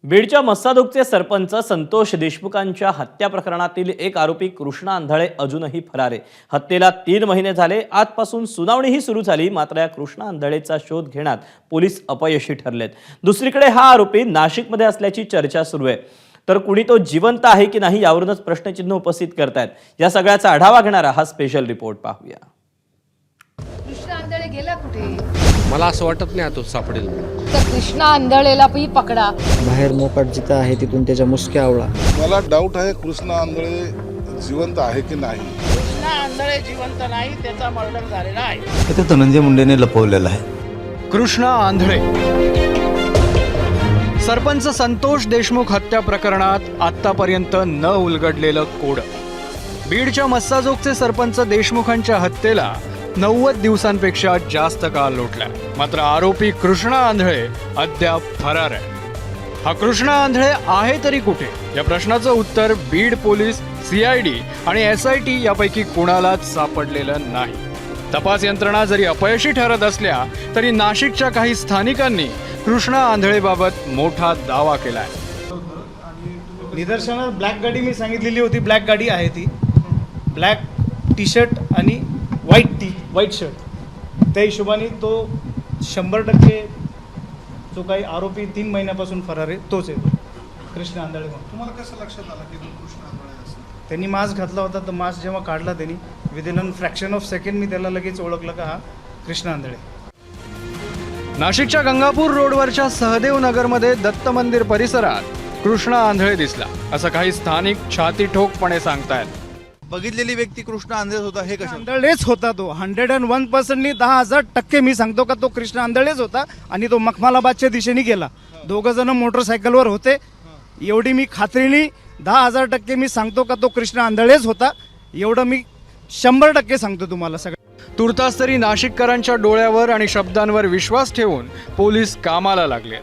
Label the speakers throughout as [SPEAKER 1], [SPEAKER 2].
[SPEAKER 1] बीडच्या मस्सादोगचे सरपंच संतोष देशमुखांच्या हत्या प्रकरणातील एक आरोपी कृष्णा आंधळे अजूनही फरार आहे। हत्येला 3 महिने झाले। आजपासून सुनावणीही सुरू झाली, मात्र या कृष्णा आंधळेचा शोध घेण्यात पोलीस अपयशी ठरलेत। दुसरीकडे हा आरोपी नाशिकमध्ये असल्याची चर्चा सुरू आहे, तर कुणी तो जिवंत आहे की नाही यावरूनच प्रश्नचिन्ह उपस्थित करतायत। या सगळ्याचा आढावा घेणारा हा स्पेशल रिपोर्ट पाहूया।
[SPEAKER 2] कृष्णा आंधळे गेला कुठे?
[SPEAKER 3] मला असं वाटत नाही तो सापडेल।
[SPEAKER 2] तर कृष्णा आंधळेला पकडा।
[SPEAKER 4] बाहेर मोकाट जिथं आहे तिथून त्याच्या मुसक्या आवळा।
[SPEAKER 5] मला डाऊट आहे कृष्णा आंधळे जिवंत आहे की नाही।
[SPEAKER 6] कृष्णा आंधळे जिवंत नाही, त्याचा मर्डर झालेला आहे।
[SPEAKER 7] ते धनंजय मुंडेने लपवलेलं आहे।
[SPEAKER 8] कृष्णा आंधळे सरपंच संतोष देशमुख हत्या प्रकरणात आतापर्यंत न उलगडलेलं कोड। बीडच्या मस्साजोगचे सरपंच देशमुखांच्या हत्येला 90 दिवसांपेक्षा जास्त काळ लोटला, मात्र आरोपी कृष्णा आंधळे अद्याप फरार आहे। हा कृष्णा आंधळे आहे तरी कुठे, या प्रश्नाचं उत्तर बीड पोलीस, CID आणि SIT यापैकी कुणालाच सापडलेलं नाही। तपास यंत्रणा जरी अपयशी ठरत असल्या तरी नाशिकच्या काही स्थानिकांनी कृष्णा आंधळेबाबत मोठा दावा केलाय।
[SPEAKER 9] निदर्शनात ब्लॅक गाडी मी सांगितलेली होती, ब्लॅक गाडी आहे ती। ब्लॅक टी शर्ट आणि व्हाईट शर्ट, त्या हिशोबाने तो 100% जो काही आरोपी 3 महिन्यापासून फरार आहे तोच आहे, कृष्णा आंधळे।
[SPEAKER 5] तुम्हाला कसं लक्षात आलं की कृष्णा आंधळे असेल?
[SPEAKER 9] त्यांनी मास्क घातला होता, तर मास्क जेव्हा काढला त्यांनी विदिन फ्रॅक्शन ऑफ सेकंड मी त्याला लगेच ओळखलं का हा कृष्णा आंधळे।
[SPEAKER 8] नाशिकच्या गंगापूर रोडवरच्या सहदेव नगरमध्ये दत्त मंदिर परिसरात कृष्णा आंधळे दिसला, असं काही स्थानिक छाती ठोकपणे सांगतायत।
[SPEAKER 7] बघितलेली व्यक्ती कृष्णा आंधळेच होता हे कसं?
[SPEAKER 9] आंधळेच होता तो, 101%नी 10,000% मी सांगतो का तो कृष्णा आंधळेच होता। आणि तो मखमालाबादच्या दिशेने गेला, 2 जण मोटरसायकलवर होते, एवढी मी खात्रीने 10,000% मी सांगतो का तो कृष्णा आंधळेच होता, एवढं मी 100% सांगतो तुम्हाला सगळं।
[SPEAKER 8] तुर्तास तरी नाशिककरांच्या डोळ्यावर आणि शब्दांवर विश्वास ठेवून पोलीस कामाला लागले।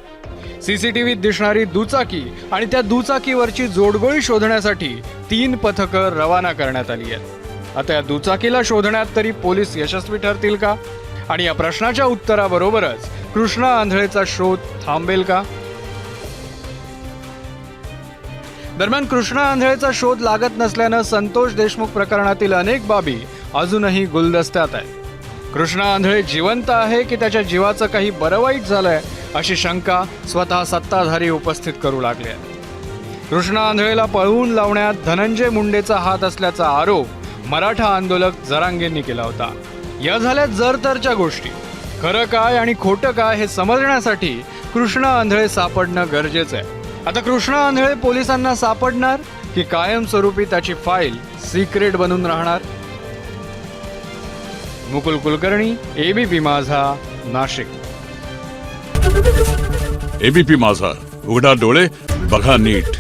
[SPEAKER 8] CCTVत दिसणारी दुचाकी आणि त्या दुचाकीवरची जोडगोळी शोधण्यासाठी 3 पथकं रवाना करण्यात आली आहेत। आता या दुचाकीला शोधण्यात तरी पोलीस यशस्वी ठरतील का? आणि या प्रश्नाच्या उत्तराबरोबरच कृष्णा आंधळेचा शोध थांबेल का? दरम्यान कृष्णा आंधळेचा शोध लागत नसल्यानं संतोष देशमुख प्रकरणातील अनेक बाबी अजूनही गुलदस्त्यात आहेत। कृष्णा आंधळे जिवंत आहे की त्याच्या जीवाचं काही बरं वाईट झालंय, अशी शंका स्वतः सत्ताधारी उपस्थित करू लागले। कृष्णा आंधळेला पळवून लावण्यात धनंजय मुंडेचा हात असल्याचा आरोप मराठा आंदोलक जरांगेंनी केला होता। या झाल्या जरतरच्या गोष्टी। खरं काय आणि खोटं काय हे समजण्यासाठी कृष्णा आंधळे सापडणं गरजेचं आहे। आता कृष्णा आंधळे पोलिसांना सापडणार की कायमस्वरूपी त्याची फाईल सिक्रेट बनून राहणार? मुकुल कुलकर्णी, ABP माझा, नाशिक।
[SPEAKER 10] ABP माझा, उघडा डोळे बघा नीट।